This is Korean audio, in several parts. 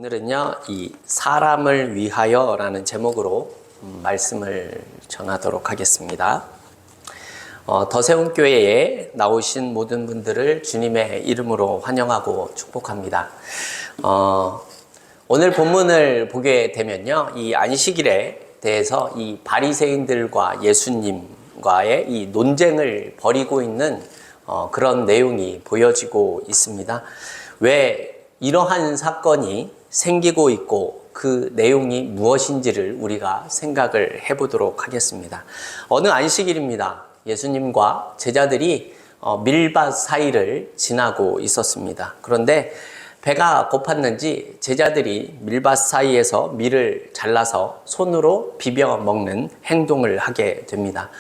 오늘은요, 이 사람을 위하여라는 제목으로 말씀을 전하도록 하겠습니다. 더세움교회에 나오신 모든 분들을 주님의 이름으로 환영하고 축복합니다. 오늘 본문을 보게 되면요, 이 안식일에 대해서 이 바리새인들과 예수님과의 이 논쟁을 벌이고 있는 그런 내용이 보여지고 있습니다. 왜 이러한 사건이 생기고 있고 그 내용이 무엇인지를 우리가 생각을 해보도록 하겠습니다. 어느 안식일입니다. 예수님과 제자들이 밀밭 사이를 지나고 있었습니다. 그런데 배가 고팠는지 제자들이 밀밭 사이에서 밀을 잘라서 손으로 비벼 먹는 행동을 하게 됩니다.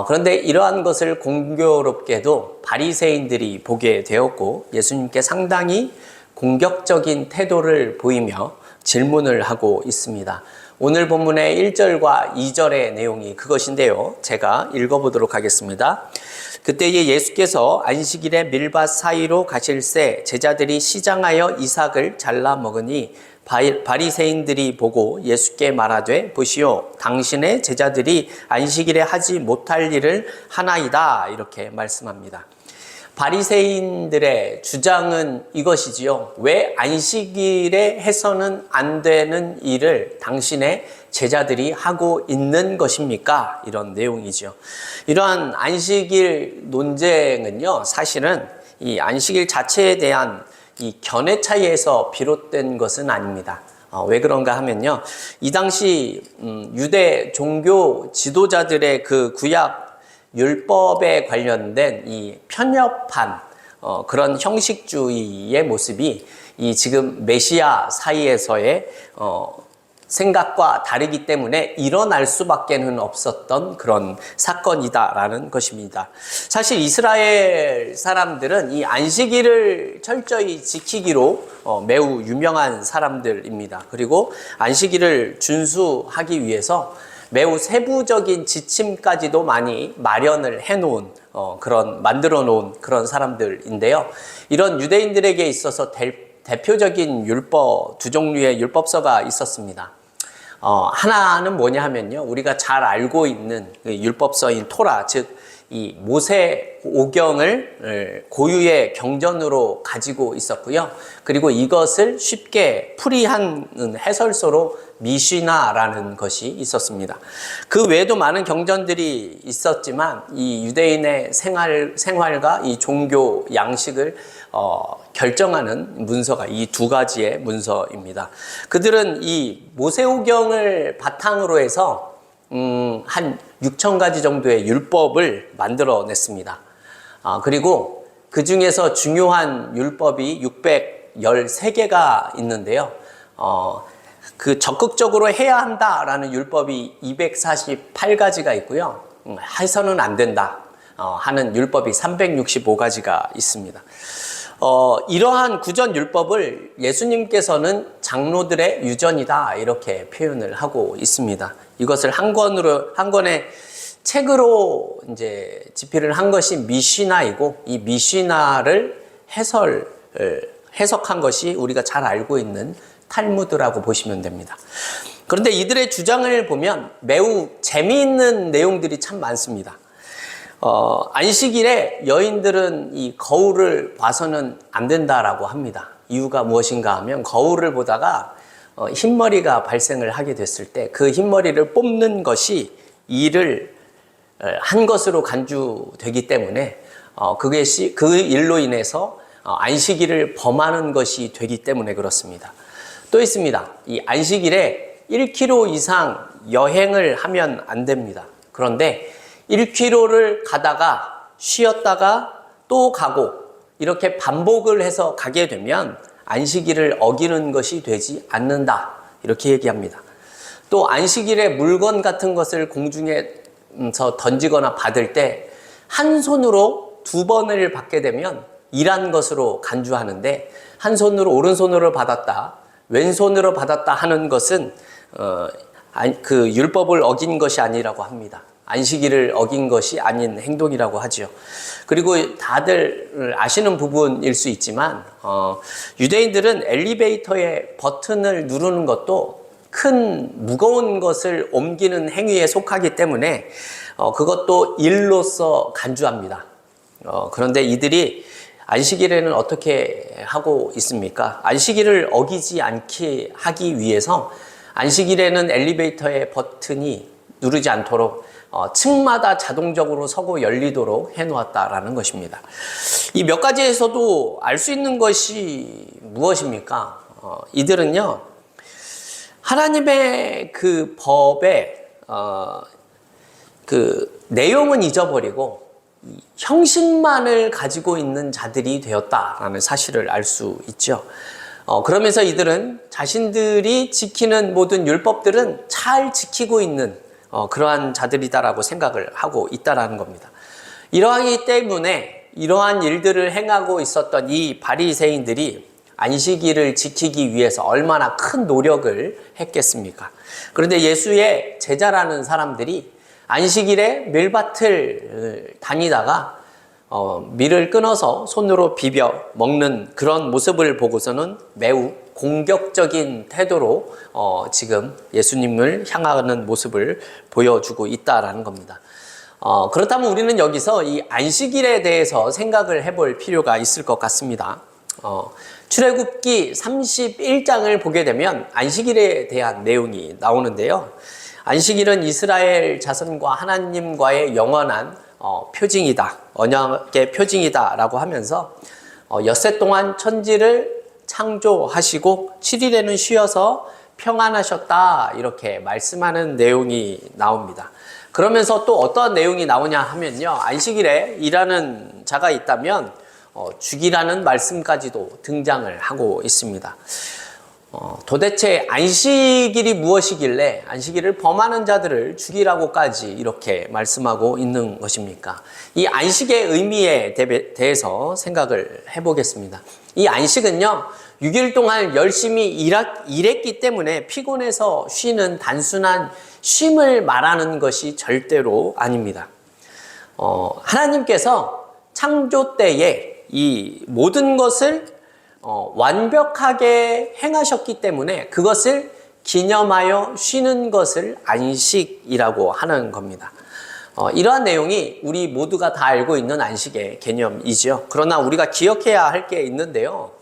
그런데 이러한 것을 공교롭게도 바리새인들이 보게 되었고 예수님께 상당히 공격적인 태도를 보이며 질문을 하고 있습니다. 오늘 본문의 1절과 2절의 내용이 그것인데요. 제가 읽어보도록 하겠습니다. 그때에 예수께서 안식일에 밀밭 사이로 가실새 제자들이 시장하여 이삭을 잘라 먹으니 바리새인들이 보고 예수께 말하되 보시오 당신의 제자들이 안식일에 하지 못할 일을 하나이다 이렇게 말씀합니다. 바리새인들의 주장은 이것이지요. 왜 안식일에 해서는 안 되는 일을 당신의 제자들이 하고 있는 것입니까? 이런 내용이죠. 이러한 안식일 논쟁은요, 사실은 이 안식일 자체에 대한 이 견해 차이에서 비롯된 것은 아닙니다. 왜 그런가 하면요, 이 당시 유대 종교 지도자들의 그 구약 율법에 관련된 이 편협한 그런 형식주의의 모습이 이 지금 메시아 사이에서의 생각과 다르기 때문에 일어날 수밖에는 없었던 그런 사건이다라는 것입니다. 사실 이스라엘 사람들은 이 안식일을 철저히 지키기로 매우 유명한 사람들입니다. 그리고 안식일을 준수하기 위해서 매우 세부적인 지침까지도 많이 마련을 해놓은 만들어 놓은 그런 사람들인데요. 이런 유대인들에게 있어서 대표적인 율법, 두 종류의 율법서가 있었습니다. 하나는 뭐냐 하면요, 우리가 잘 알고 있는 그 율법서인 토라, 즉 이 모세 오경을 고유의 경전으로 가지고 있었고요. 그리고 이것을 쉽게 풀이하는 해설서로 미시나라는 것이 있었습니다. 그 외에도 많은 경전들이 있었지만 이 유대인의 생활과 이 종교 양식을 결정하는 문서가 이 두 가지의 문서입니다. 그들은 이 모세오경을 바탕으로 해서 한 6,000가지 정도의 율법을 만들어냈습니다. 그리고 그 중에서 중요한 율법이 613개가 있는데요. 그 적극적으로 해야 한다라는 율법이 248가지가 있고요. 해서는 안 된다 하는 율법이 365가지가 있습니다. 이러한 구전 율법을 예수님께서는 장로들의 유전이다 이렇게 표현을 하고 있습니다. 이것을 한 권의 책으로 이제 집필을 한 것이 미시나이고 이 미시나를 해석한 것이 우리가 잘 알고 있는 탈무드라고 보시면 됩니다. 그런데 이들의 주장을 보면 매우 재미있는 내용들이 참 많습니다. 안식일에 여인들은 이 거울을 봐서는 안 된다라고 합니다. 이유가 무엇인가 하면 거울을 보다가 흰머리가 발생을 하게 됐을 때 그 흰머리를 뽑는 것이 일을 한 것으로 간주되기 때문에 그 일로 인해서 안식일을 범하는 것이 되기 때문에 그렇습니다. 또 있습니다. 이 안식일에 1km 이상 여행을 하면 안 됩니다. 그런데 1km를 가다가 쉬었다가 또 가고 이렇게 반복을 해서 가게 되면 안식일을 어기는 것이 되지 않는다 이렇게 얘기합니다. 또 안식일에 물건 같은 것을 공중에서 던지거나 받을 때 한 손으로 2번을 받게 되면 일한 것으로 간주하는데 한 손으로 오른손으로 받았다 왼손으로 받았다 하는 것은 그 율법을 어긴 것이 아니라고 합니다. 안식일을 어긴 것이 아닌 행동이라고 하죠. 그리고 다들 아시는 부분일 수 있지만 유대인들은 엘리베이터의 버튼을 누르는 것도 큰 무거운 것을 옮기는 행위에 속하기 때문에 그것도 일로서 간주합니다. 그런데 이들이 안식일에는 어떻게 하고 있습니까? 안식일을 어기지 않게 하기 위해서 안식일에는 엘리베이터의 버튼이 누르지 않도록 층마다 자동적으로 서고 열리도록 해놓았다라는 것입니다. 이 몇 가지에서도 알 수 있는 것이 무엇입니까? 이들은요, 하나님의 그 법의 그 내용은 잊어버리고 형식만을 가지고 있는 자들이 되었다라는 사실을 알 수 있죠. 그러면서 이들은 자신들이 지키는 모든 율법들은 잘 지키고 있는 그러한 자들이다라고 생각을 하고 있다라는 겁니다. 이러하기 때문에 이러한 일들을 행하고 있었던 이 바리새인들이 안식일을 지키기 위해서 얼마나 큰 노력을 했겠습니까? 그런데 예수의 제자라는 사람들이 안식일에 밀밭을 다니다가 밀을 끊어서 손으로 비벼 먹는 그런 모습을 보고서는 매우 공격적인 태도로 지금 예수님을 향하는 모습을 보여주고 있다라는 겁니다. 그렇다면 우리는 여기서 이 안식일에 대해서 생각을 해볼 필요가 있을 것 같습니다. 출애굽기 31장을 보게 되면 안식일에 대한 내용이 나오는데요. 안식일은 이스라엘 자손과 하나님과의 영원한 표징이다, 언약의 표징이다 라고 하면서 엿새 동안 천지를 창조하시고 7일에는 쉬어서 평안하셨다 이렇게 말씀하는 내용이 나옵니다. 그러면서 또 어떤 내용이 나오냐 하면요, 안식일에 일하는 자가 있다면 죽이라는 말씀까지도 등장을 하고 있습니다. 도대체 안식일이 무엇이길래 안식일을 범하는 자들을 죽이라고까지 이렇게 말씀하고 있는 것입니까? 이 안식의 의미에 대해서 생각을 해보겠습니다. 이 안식은요, 6일 동안 열심히 일했기 때문에 피곤해서 쉬는 단순한 쉼을 말하는 것이 절대로 아닙니다. 하나님께서 창조 때에 이 모든 것을 완벽하게 행하셨기 때문에 그것을 기념하여 쉬는 것을 안식이라고 하는 겁니다. 이러한 내용이 우리 모두가 다 알고 있는 안식의 개념이죠. 그러나 우리가 기억해야 할 게 있는데요.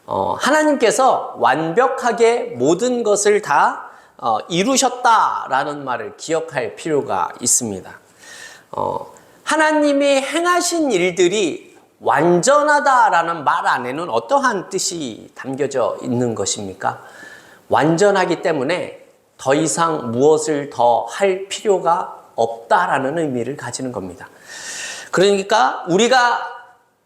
하나님께서 완벽하게 모든 것을 다 이루셨다라는 말을 기억할 필요가 있습니다. 하나님이 행하신 일들이 완전하다라는 말 안에는 어떠한 뜻이 담겨져 있는 것입니까? 완전하기 때문에 더 이상 무엇을 더 할 필요가 없다라는 의미를 가지는 겁니다. 그러니까 우리가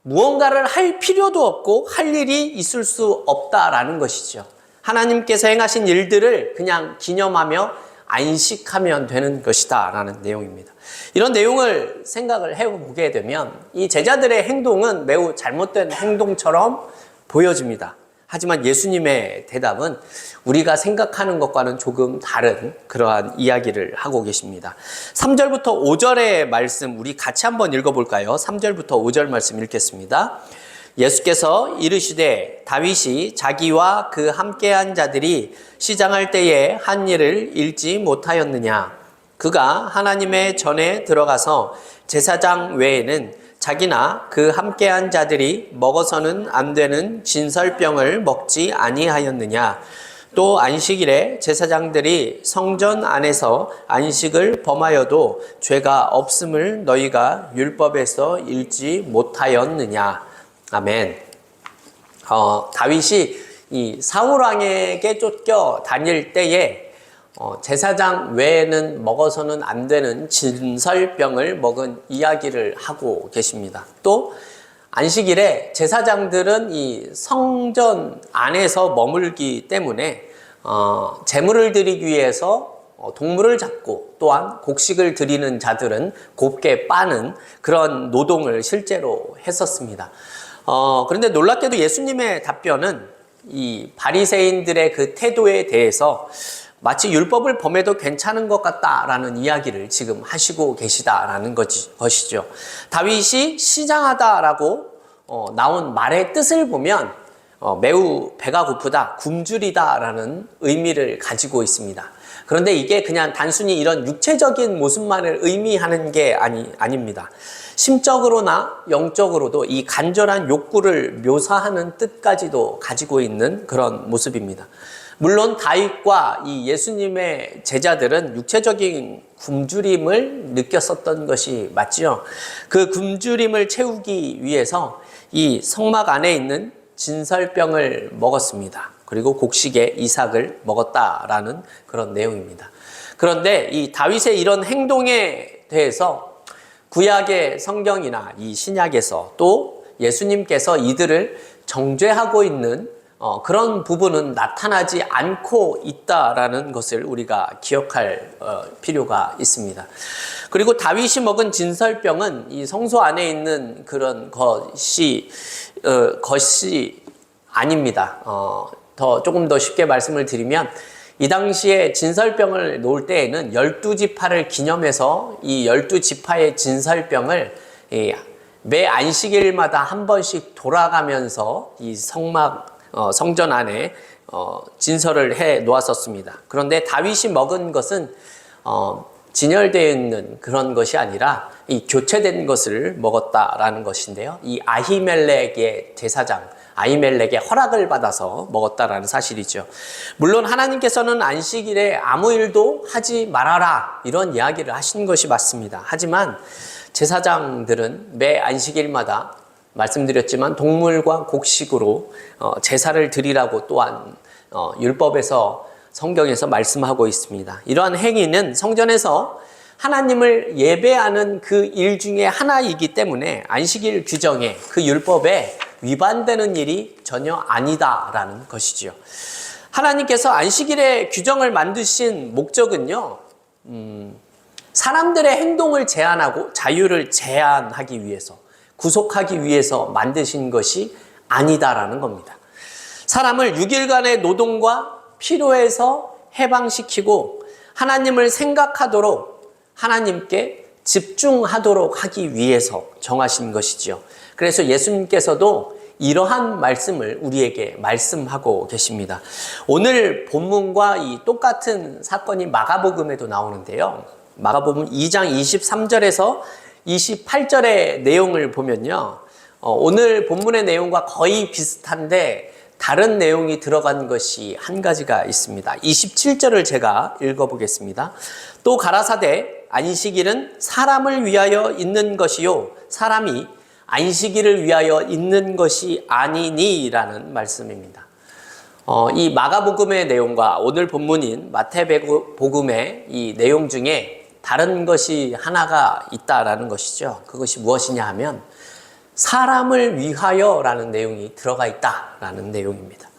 무언가를 할 필요도 없고 할 일이 있을 수 없다라는 것이죠. 하나님께서 행하신 일들을 그냥 기념하며 안식하면 되는 것이다 라는 내용입니다. 이런 내용을 생각을 해보게 되면 이 제자들의 행동은 매우 잘못된 행동처럼 보여집니다. 하지만 예수님의 대답은 우리가 생각하는 것과는 조금 다른 그러한 이야기를 하고 계십니다. 3절부터 5절의 말씀 우리 같이 한번 읽어볼까요? 3절부터 5절 말씀 읽겠습니다. 예수께서 이르시되 다윗이 자기와 그 함께한 자들이 시장할 때에 한 일을 잃지 못하였느냐? 그가 하나님의 전에 들어가서 제사장 외에는 자기나 그 함께한 자들이 먹어서는 안 되는 진설병을 먹지 아니하였느냐? 또 안식일에 제사장들이 성전 안에서 안식을 범하여도 죄가 없음을 너희가 율법에서 읽지 못하였느냐? 아멘. 다윗이 이 사울 왕에게 쫓겨 다닐 때에 제사장 외에는 먹어서는 안 되는 진설병을 먹은 이야기를 하고 계십니다. 또 안식일에 제사장들은 이 성전 안에서 머물기 때문에 제물을 드리기 위해서 동물을 잡고 또한 곡식을 드리는 자들은 곱게 빠는 그런 노동을 실제로 했었습니다. 그런데 놀랍게도 예수님의 답변은 이 바리새인들의 그 태도에 대해서 마치 율법을 범해도 괜찮은 것 같다라는 이야기를 지금 하시고 계시다라는 것이죠. 다윗이 시장하다라고 나온 말의 뜻을 보면 매우 배가 고프다, 굶주리다라는 의미를 가지고 있습니다. 그런데 이게 그냥 단순히 이런 육체적인 모습만을 의미하는 게 아닙니다. 심적으로나 영적으로도 이 간절한 욕구를 묘사하는 뜻까지도 가지고 있는 그런 모습입니다. 물론 다윗과 이 예수님의 제자들은 육체적인 굶주림을 느꼈었던 것이 맞죠. 그 굶주림을 채우기 위해서 이 성막 안에 있는 진설병을 먹었습니다. 그리고 곡식에 이삭을 먹었다라는 그런 내용입니다. 그런데 이 다윗의 이런 행동에 대해서 구약의 성경이나 이 신약에서 또 예수님께서 이들을 정죄하고 있는 그런 부분은 나타나지 않고 있다라는 것을 우리가 기억할 필요가 있습니다. 그리고 다윗이 먹은 진설병은 이 성소 안에 있는 그런 것이 아닙니다. 조금 더 쉽게 말씀을 드리면 이 당시에 진설병을 놓을 때에는 12지파를 기념해서 이 12지파의 진설병을 매 안식일마다 한 번씩 돌아가면서 이 성전 안에 진설을 해 놓았었습니다. 그런데 다윗이 먹은 것은 진열되어 있는 그런 것이 아니라 이 교체된 것을 먹었다라는 것인데요. 이 아히멜렉의 제사장, 아히멜렉의 허락을 받아서 먹었다라는 사실이죠. 물론 하나님께서는 안식일에 아무 일도 하지 말아라 이런 이야기를 하신 것이 맞습니다. 하지만 제사장들은 매 안식일마다 말씀드렸지만 동물과 곡식으로 제사를 드리라고 또한 율법에서 성경에서 말씀하고 있습니다. 이러한 행위는 성전에서 하나님을 예배하는 그 일 중에 하나이기 때문에 안식일 규정에 그 율법에 위반되는 일이 전혀 아니다라는 것이죠. 하나님께서 안식일의 규정을 만드신 목적은요, 사람들의 행동을 제한하고 자유를 제한하기 위해서, 구속하기 위해서 만드신 것이 아니다라는 겁니다. 사람을 6일간의 노동과 피로에서 해방시키고 하나님을 생각하도록 하나님께 집중하도록 하기 위해서 정하신 것이지요. 그래서 예수님께서도 이러한 말씀을 우리에게 말씀하고 계십니다. 오늘 본문과 이 똑같은 사건이 마가복음에도 나오는데요. 마가복음 2장 23절에서 28절의 내용을 보면요. 오늘 본문의 내용과 거의 비슷한데 다른 내용이 들어간 것이 한 가지가 있습니다. 27절을 제가 읽어보겠습니다. 또 가라사대 안식일은 사람을 위하여 있는 것이요 사람이 안식일을 위하여 있는 것이 아니니라는 말씀입니다. 이 마가복음의 내용과 오늘 본문인 마태복음의 이 내용 중에 다른 것이 하나가 있다라는 것이죠. 그것이 무엇이냐 하면 사람을 위하여라는 내용이 들어가 있다라는 내용입니다.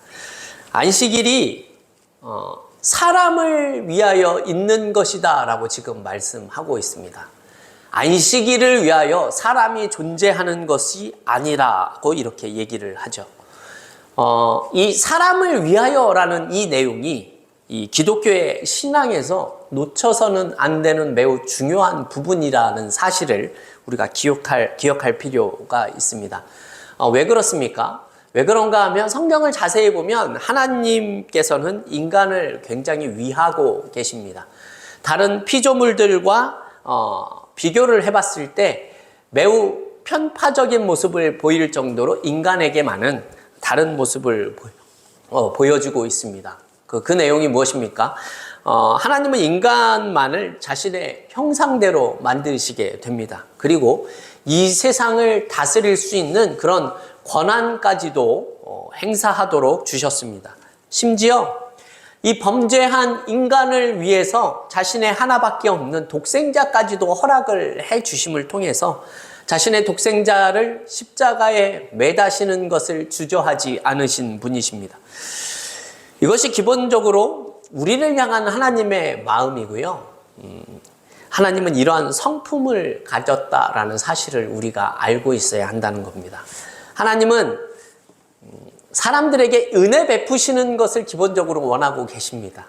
안식일이 사람을 위하여 있는 것이다라고 지금 말씀하고 있습니다. 안식일을 위하여 사람이 존재하는 것이 아니라고 이렇게 얘기를 하죠. 이 사람을 위하여라는 이 내용이 이 기독교의 신앙에서 놓쳐서는 안 되는 매우 중요한 부분이라는 사실을 우리가 기억할 필요가 있습니다. 왜 그렇습니까? 왜 그런가 하면 성경을 자세히 보면 하나님께서는 인간을 굉장히 위하고 계십니다. 다른 피조물들과 비교를 해봤을 때 매우 편파적인 모습을 보일 정도로 인간에게만은 다른 모습을 보여주고 있습니다. 그 내용이 무엇입니까? 하나님은 인간만을 자신의 형상대로 만드시게 됩니다. 그리고 이 세상을 다스릴 수 있는 그런 권한까지도 행사하도록 주셨습니다. 심지어 이 범죄한 인간을 위해서 자신의 하나밖에 없는 독생자까지도 허락을 해 주심을 통해서 자신의 독생자를 십자가에 매다시는 것을 주저하지 않으신 분이십니다. 이것이 기본적으로 우리를 향한 하나님의 마음이고요. 하나님은 이러한 성품을 가졌다라는 사실을 우리가 알고 있어야 한다는 겁니다. 하나님은 사람들에게 은혜 베푸시는 것을 기본적으로 원하고 계십니다.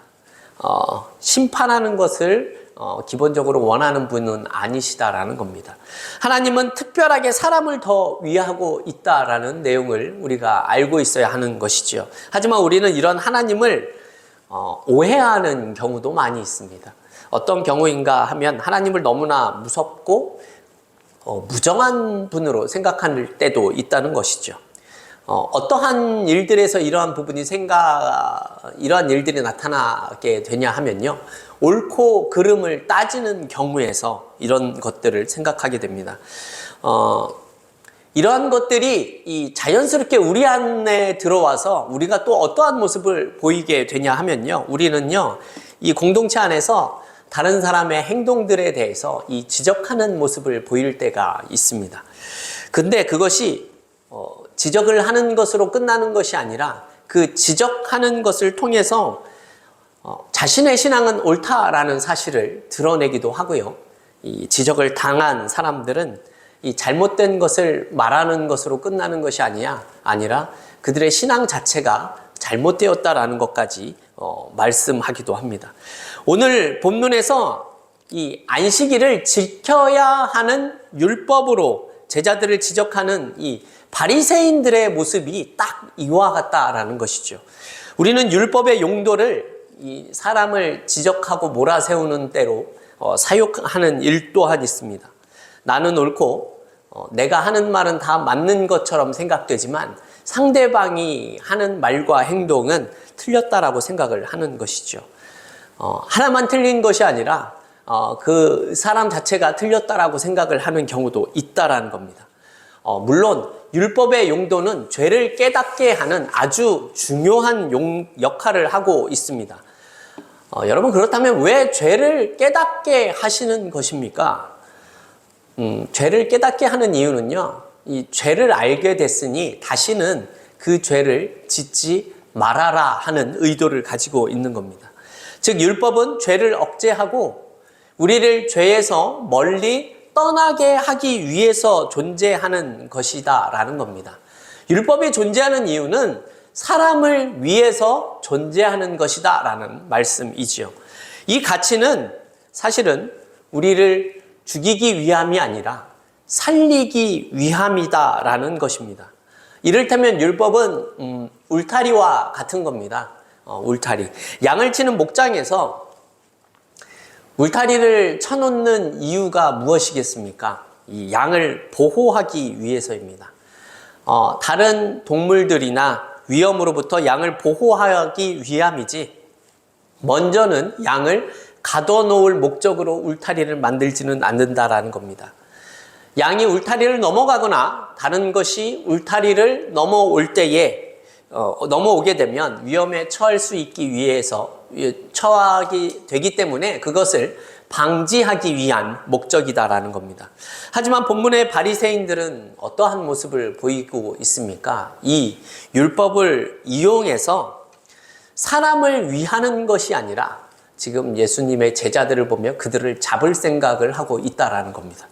심판하는 것을 기본적으로 원하는 분은 아니시다라는 겁니다. 하나님은 특별하게 사람을 더 위하고 있다라는 내용을 우리가 알고 있어야 하는 것이죠. 하지만 우리는 이런 하나님을 오해하는 경우도 많이 있습니다. 어떤 경우인가 하면 하나님을 너무나 무섭고 무정한 분으로 생각할 때도 있다는 것이죠. 어떠한 일들에서 이러한 이러한 일들이 나타나게 되냐 하면요. 옳고 그름을 따지는 경우에서 이런 것들을 생각하게 됩니다. 이러한 것들이 자연스럽게 우리 안에 들어와서 우리가 또 어떠한 모습을 보이게 되냐 하면요. 우리는요, 이 공동체 안에서 다른 사람의 행동들에 대해서 지적하는 모습을 보일 때가 있습니다. 근데 그것이 지적을 하는 것으로 끝나는 것이 아니라 그 지적하는 것을 통해서 자신의 신앙은 옳다라는 사실을 드러내기도 하고요. 이 지적을 당한 사람들은 이 잘못된 것을 말하는 것으로 끝나는 것이 아니라 그들의 신앙 자체가 잘못되었다라는 것까지 말씀하기도 합니다. 오늘 본문에서 이 안식일을 지켜야 하는 율법으로 제자들을 지적하는 이 바리새인들의 모습이 딱 이와 같다라는 것이죠. 우리는 율법의 용도를 이 사람을 지적하고 몰아세우는 때로 사용하는 일 또한 있습니다. 나는 옳고 내가 하는 말은 다 맞는 것처럼 생각되지만 상대방이 하는 말과 행동은 틀렸다라고 생각을 하는 것이죠. 하나만 틀린 것이 아니라 그 사람 자체가 틀렸다라고 생각을 하는 경우도 있다라는 겁니다. 물론 율법의 용도는 죄를 깨닫게 하는 아주 중요한 역할을 하고 있습니다. 여러분, 그렇다면 왜 죄를 깨닫게 하시는 것입니까? 죄를 깨닫게 하는 이유는요, 이 죄를 알게 됐으니 다시는 그 죄를 짓지 말아라 하는 의도를 가지고 있는 겁니다. 즉, 율법은 죄를 억제하고 우리를 죄에서 멀리 떠나게 하기 위해서 존재하는 것이다 라는 겁니다. 율법이 존재하는 이유는 사람을 위해서 존재하는 것이다 라는 말씀이지요. 이 가치는 사실은 우리를 죽이기 위함이 아니라 살리기 위함이다 라는 것입니다. 이를테면 율법은 울타리와 같은 겁니다. 울타리. 양을 치는 목장에서 울타리를 쳐놓는 이유가 무엇이겠습니까? 이 양을 보호하기 위해서입니다. 다른 동물들이나 위험으로부터 양을 보호하기 위함이지 먼저는 양을 가둬놓을 목적으로 울타리를 만들지는 않는다라는 겁니다. 양이 울타리를 넘어가거나 다른 것이 울타리를 넘어올 때에 넘어오게 되면 위험에 처할 수 있기 위해서 처하게 되기 때문에 그것을 방지하기 위한 목적이다라는 겁니다. 하지만 본문의 바리새인들은 어떠한 모습을 보이고 있습니까? 이 율법을 이용해서 사람을 위하는 것이 아니라 지금 예수님의 제자들을 보며 그들을 잡을 생각을 하고 있다라는 겁니다.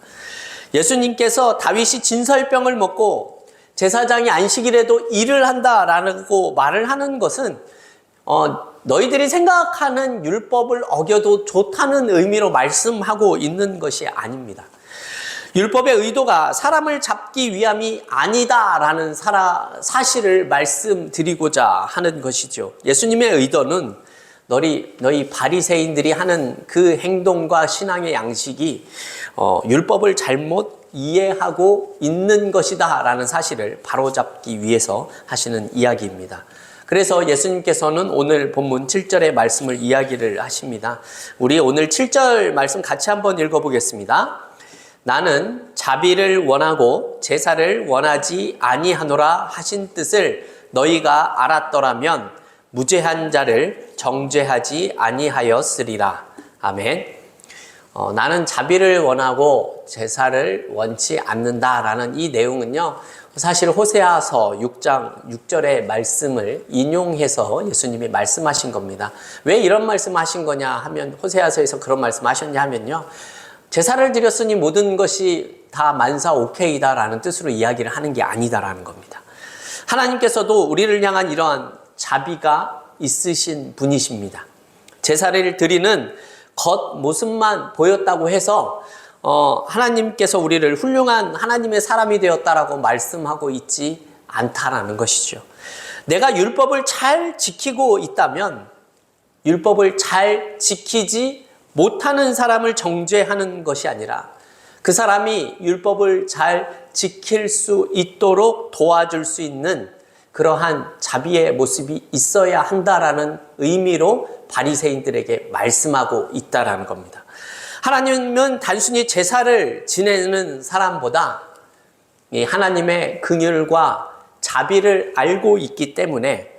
예수님께서 다윗이 진설병을 먹고 제사장이 안식일에도 일을 한다라고 말을 하는 것은 너희들이 생각하는 율법을 어겨도 좋다는 의미로 말씀하고 있는 것이 아닙니다. 율법의 의도가 사람을 잡기 위함이 아니다라는 사실을 말씀드리고자 하는 것이죠. 예수님의 의도는 너희 바리새인들이 하는 그 행동과 신앙의 양식이 율법을 잘못 이해하고 있는 것이다 라는 사실을 바로잡기 위해서 하시는 이야기입니다. 그래서 예수님께서는 오늘 본문 7절의 말씀을 이야기를 하십니다. 우리 오늘 7절 말씀 같이 한번 읽어보겠습니다. 나는 자비를 원하고 제사를 원하지 아니하노라 하신 뜻을 너희가 알았더라면 무죄한 자를 정죄하지 아니하였으리라. 아멘. 나는 자비를 원하고 제사를 원치 않는다라는 이 내용은요, 사실 호세아서 6장 6절의 말씀을 인용해서 예수님이 말씀하신 겁니다. 왜 이런 말씀하신 거냐 하면, 호세아서에서 그런 말씀하셨냐 하면요, 제사를 드렸으니 모든 것이 다 만사 오케이다라는 뜻으로 이야기를 하는 게 아니다라는 겁니다. 하나님께서도 우리를 향한 이러한 자비가 있으신 분이십니다. 제사를 드리는 겉모습만 보였다고 해서 하나님께서 우리를 훌륭한 하나님의 사람이 되었다라고 말씀하고 있지 않다라는 것이죠. 내가 율법을 잘 지키고 있다면 율법을 잘 지키지 못하는 사람을 정죄하는 것이 아니라 그 사람이 율법을 잘 지킬 수 있도록 도와줄 수 있는 그러한 자비의 모습이 있어야 한다라는 의미로 바리새인들에게 말씀하고 있다라는 겁니다. 하나님은 단순히 제사를 지내는 사람보다 이 하나님의 긍휼과 자비를 알고 있기 때문에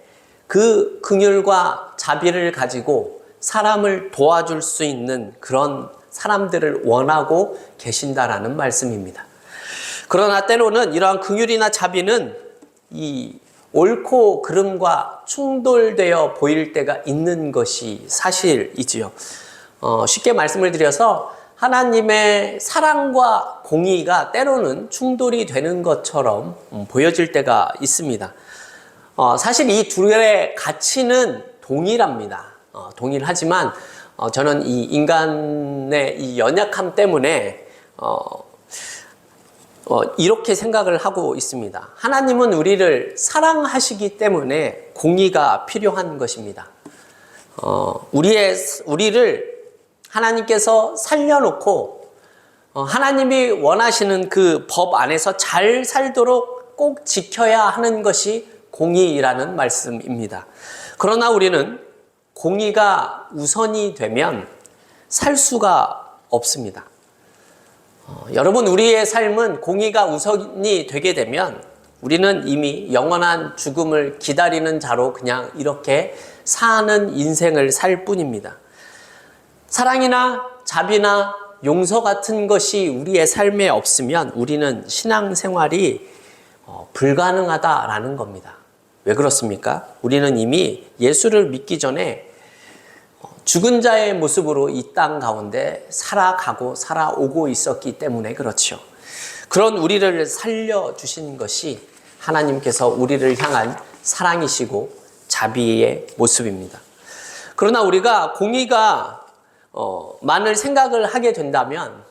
그 긍휼과 자비를 가지고 사람을 도와줄 수 있는 그런 사람들을 원하고 계신다라는 말씀입니다. 그러나 때로는 이러한 긍휼이나 자비는 이 옳고 그름과 충돌되어 보일 때가 있는 것이 사실이지요. 쉽게 말씀을 드려서 하나님의 사랑과 공의가 때로는 충돌이 되는 것처럼 보여질 때가 있습니다. 사실 이 둘의 가치는 동일합니다. 동일하지만 저는 이 인간의 이 연약함 때문에 이렇게 생각을 하고 있습니다. 하나님은 우리를 사랑하시기 때문에 공의가 필요한 것입니다. 우리를 하나님께서 살려놓고 하나님이 원하시는 그 법 안에서 잘 살도록 꼭 지켜야 하는 것이 공의라는 말씀입니다. 그러나 우리는 공의가 우선이 되면 살 수가 없습니다. 여러분, 우리의 삶은 공의가 우선이 되게 되면 우리는 이미 영원한 죽음을 기다리는 자로 그냥 이렇게 사는 인생을 살 뿐입니다. 사랑이나 자비나 용서 같은 것이 우리의 삶에 없으면 우리는 신앙생활이 불가능하다라는 겁니다. 왜 그렇습니까? 우리는 이미 예수를 믿기 전에 죽은 자의 모습으로 이 땅 가운데 살아가고 살아오고 있었기 때문에 그렇죠. 그런 우리를 살려주신 것이 하나님께서 우리를 향한 사랑이시고 자비의 모습입니다. 그러나 우리가 공의가 만을 생각을 하게 된다면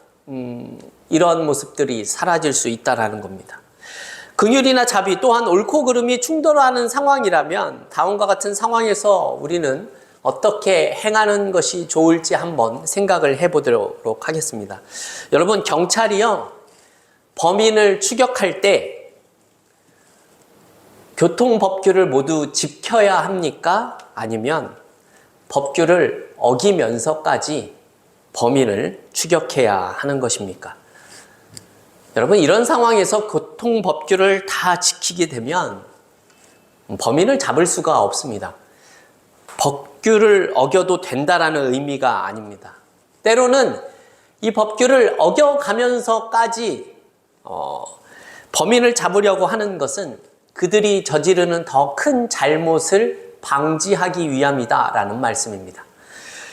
이런 모습들이 사라질 수 있다는 겁니다. 긍휼이나 자비 또한 옳고 그름이 충돌하는 상황이라면 다음과 같은 상황에서 우리는 어떻게 행하는 것이 좋을지 한번 생각을 해보도록 하겠습니다. 여러분, 경찰이요, 범인을 추격할 때 교통법규를 모두 지켜야 합니까? 아니면 법규를 어기면서까지 범인을 추격해야 하는 것입니까? 여러분, 이런 상황에서 교통법규를 다 지키게 되면 범인을 잡을 수가 없습니다. 법규를 어겨도 된다라는 의미가 아닙니다. 때로는 이 법규를 어겨가면서까지 범인을 잡으려고 하는 것은 그들이 저지르는 더 큰 잘못을 방지하기 위함이다라는 말씀입니다.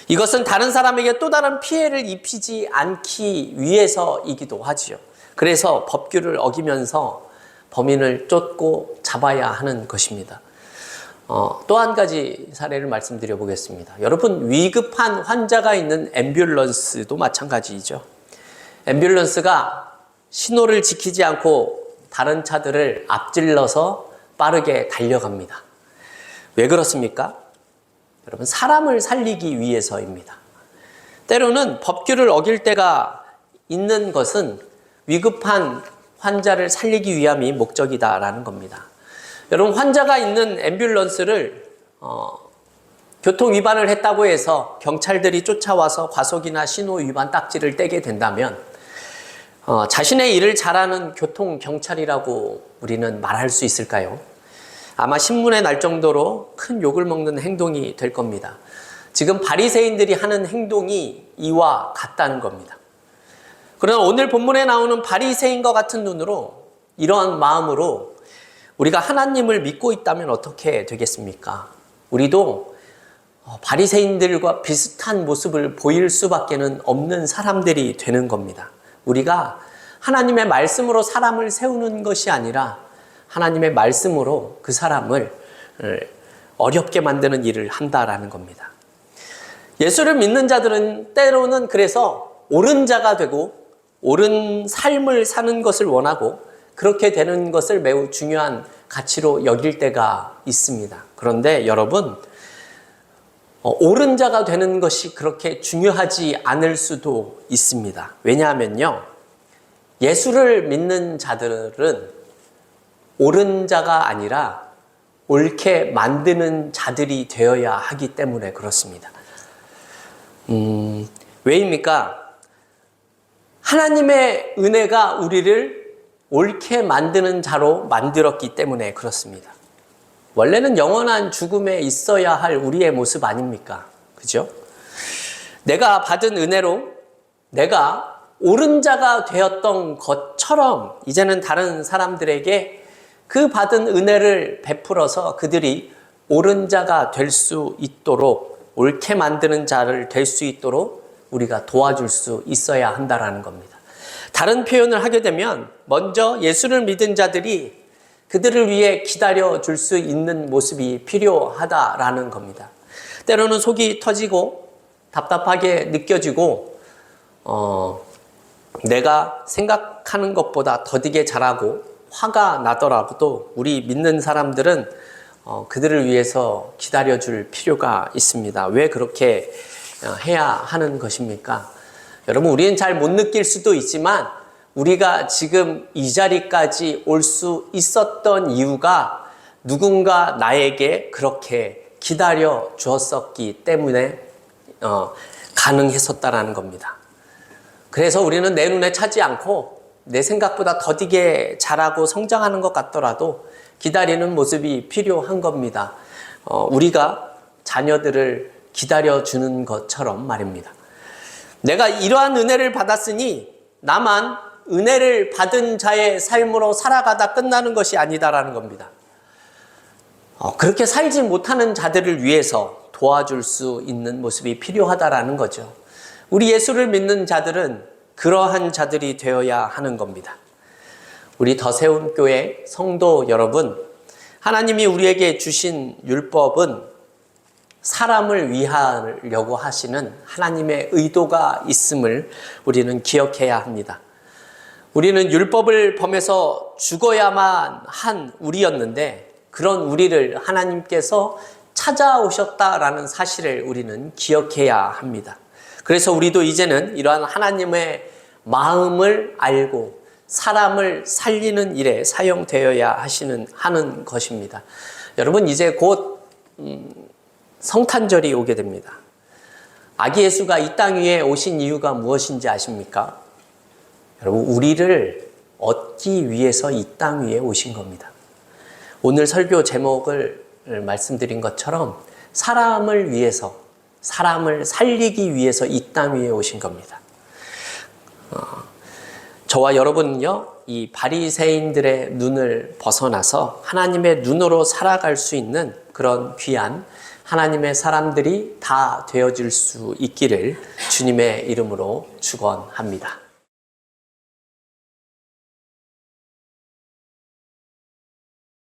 이것은 다른 사람에게 또 다른 피해를 입히지 않기 위해서이기도 하지요. 그래서 법규를 어기면서 범인을 쫓고 잡아야 하는 것입니다. 또 한 가지 사례를 말씀드려 보겠습니다. 여러분, 위급한 환자가 있는 앰뷸런스도 마찬가지이죠. 앰뷸런스가 신호를 지키지 않고 다른 차들을 앞질러서 빠르게 달려갑니다. 왜 그렇습니까? 여러분, 사람을 살리기 위해서입니다. 때로는 법규를 어길 때가 있는 것은 위급한 환자를 살리기 위함이 목적이다라는 겁니다. 여러분, 환자가 있는 앰뷸런스를 교통 위반을 했다고 해서 경찰들이 쫓아와서 과속이나 신호 위반 딱지를 떼게 된다면 자신의 일을 잘하는 교통 경찰이라고 우리는 말할 수 있을까요? 아마 신문에 날 정도로 큰 욕을 먹는 행동이 될 겁니다. 지금 바리새인들이 하는 행동이 이와 같다는 겁니다. 그러나 오늘 본문에 나오는 바리새인과 같은 눈으로, 이러한 마음으로 우리가 하나님을 믿고 있다면 어떻게 되겠습니까? 우리도 바리새인들과 비슷한 모습을 보일 수밖에는 없는 사람들이 되는 겁니다. 우리가 하나님의 말씀으로 사람을 세우는 것이 아니라 하나님의 말씀으로 그 사람을 어렵게 만드는 일을 한다라는 겁니다. 예수를 믿는 자들은 때로는 그래서 옳은 자가 되고 옳은 삶을 사는 것을 원하고 그렇게 되는 것을 매우 중요한 가치로 여길 때가 있습니다. 그런데 여러분, 옳은 자가 되는 것이 그렇게 중요하지 않을 수도 있습니다. 왜냐하면요, 예수를 믿는 자들은 옳은 자가 아니라 옳게 만드는 자들이 되어야 하기 때문에 그렇습니다. 왜입니까? 하나님의 은혜가 우리를 옳게 만드는 자로 만들었기 때문에 그렇습니다. 원래는 영원한 죽음에 있어야 할 우리의 모습 아닙니까? 그죠? 내가 받은 은혜로 내가 옳은 자가 되었던 것처럼 이제는 다른 사람들에게 그 받은 은혜를 베풀어서 그들이 옳은 자가 될 수 있도록, 옳게 만드는 자를 될 수 있도록 우리가 도와줄 수 있어야 한다라는 겁니다. 다른 표현을 하게 되면 먼저 예수를 믿은 자들이 그들을 위해 기다려 줄 수 있는 모습이 필요하다라는 겁니다. 때로는 속이 터지고 답답하게 느껴지고 내가 생각하는 것보다 더디게 잘하고 화가 나더라도 우리 믿는 사람들은 그들을 위해서 기다려 줄 필요가 있습니다. 왜 그렇게 해야 하는 것입니까? 여러분, 우리는 잘 못 느낄 수도 있지만 우리가 지금 이 자리까지 올 수 있었던 이유가 누군가 나에게 그렇게 기다려 주었었기 때문에 가능했었다라는 겁니다. 그래서 우리는 내 눈에 차지 않고 내 생각보다 더디게 잘하고 성장하는 것 같더라도 기다리는 모습이 필요한 겁니다. 우리가 자녀들을 기다려주는 것처럼 말입니다. 내가 이러한 은혜를 받았으니 나만 은혜를 받은 자의 삶으로 살아가다 끝나는 것이 아니다라는 겁니다. 그렇게 살지 못하는 자들을 위해서 도와줄 수 있는 모습이 필요하다라는 거죠. 우리 예수를 믿는 자들은 그러한 자들이 되어야 하는 겁니다. 우리 더세운교회 성도 여러분, 하나님이 우리에게 주신 율법은 사람을 위하려고 하시는 하나님의 의도가 있음을 우리는 기억해야 합니다. 우리는 율법을 범해서 죽어야만 한 우리였는데 그런 우리를 하나님께서 찾아오셨다라는 사실을 우리는 기억해야 합니다. 그래서 우리도 이제는 이러한 하나님의 마음을 알고 사람을 살리는 일에 사용되어야 하는 것입니다. 여러분, 이제 곧 성탄절이 오게 됩니다. 아기 예수가 이 땅 위에 오신 이유가 무엇인지 아십니까? 여러분, 우리를 얻기 위해서 이 땅 위에 오신 겁니다. 오늘 설교 제목을 말씀드린 것처럼 사람을 위해서, 사람을 살리기 위해서 이 땅 위에 오신 겁니다. 저와 여러분은요, 이 바리새인들의 눈을 벗어나서 하나님의 눈으로 살아갈 수 있는 그런 귀한 하나님의 사람들이 다 되어질 수 있기를 주님의 이름으로 축원합니다.